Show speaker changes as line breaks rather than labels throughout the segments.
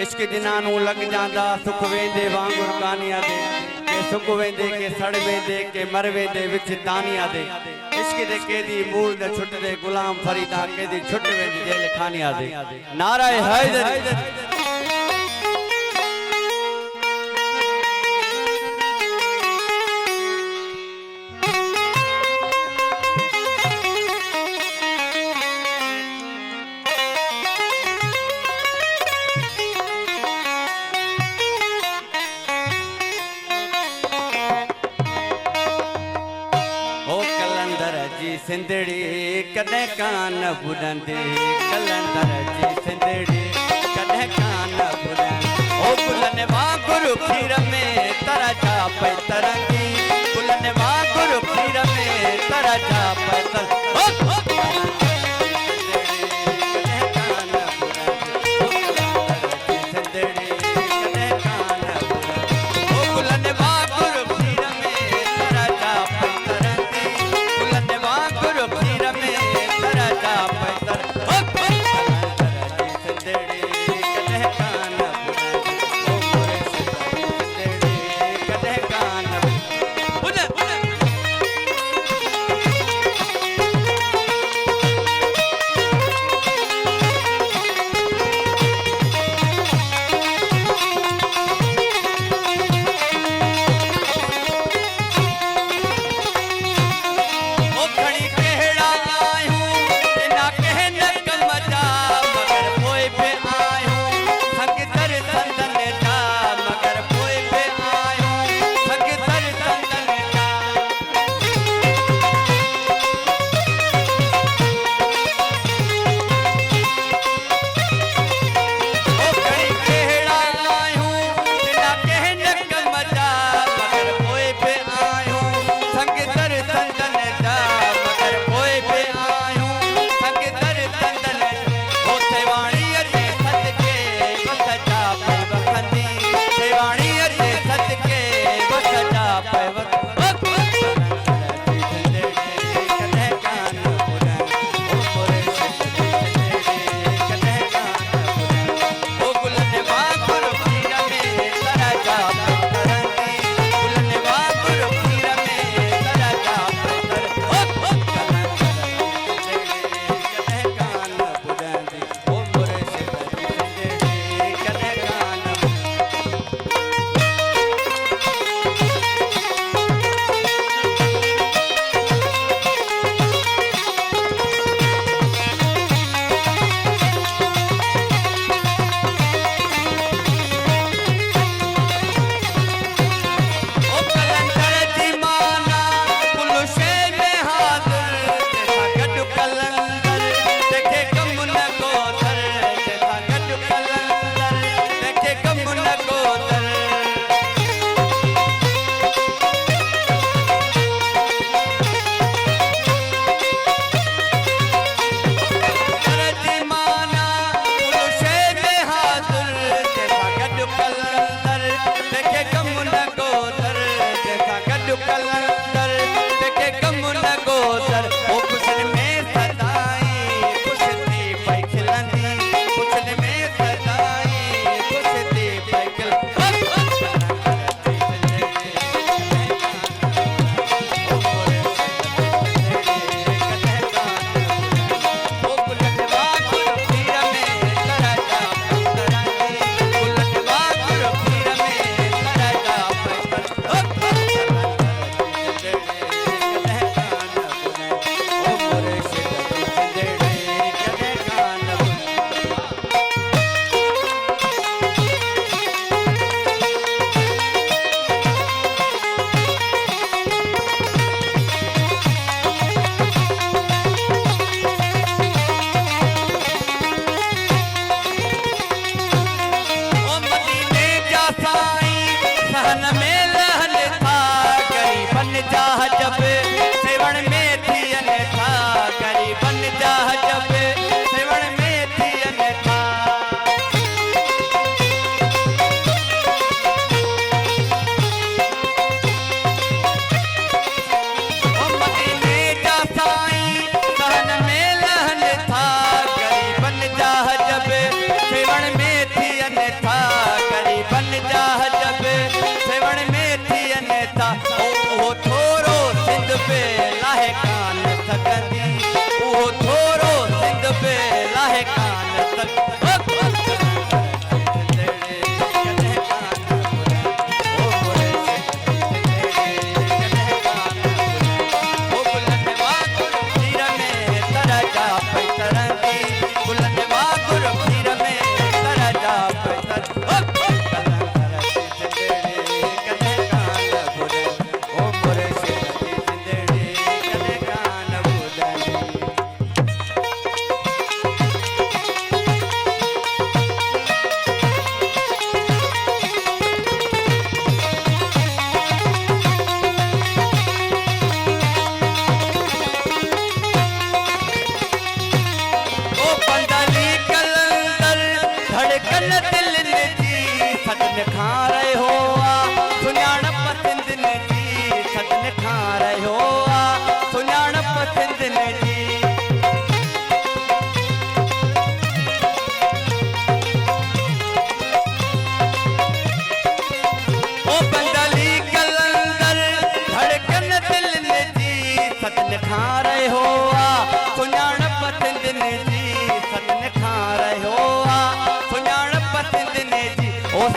इश्क जिन्हां लग जांदा सुख वेंदे वांगुर कानिया दे के सुख वेंदे के सड़ वेंदे के मर वेंदे विच तानिया दे इश्क दे केदी मूल दे छुट दे गुलाम फरीदा केदी छुट वेंदी जेल खानिया दे नारा हैदर सिंधड़ी कदे कान बुलंदी कलंदर जी सिंधड़ी कदे कान बुलंदी ओ बुलन वागुरु खीर में तरा जा पे तरंगी बुलन वागुरु खीर में तरा जा पे there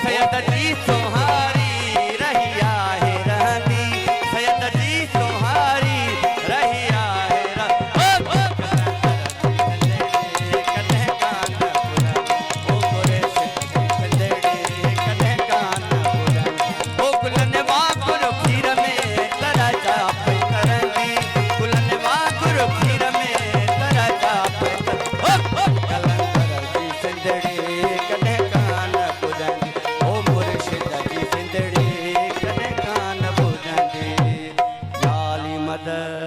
सैयद जी सोहारी रहिया है रहंदी सैयद जी सोहारी रहिया है कन्हे कान बुलंद ओ गोरे सिंधड़ी कन्हे कान बुलंद ओ गुलन वागुर खीर में तरा जाप करंदी गुलन वागुर खीर में तरा जाप कलंदर जी सिंधड़ी कन्हे कान बुलंद ओ मुर्शिद जी सिंधड़ी कन्हे कान बुलंद लाली मदद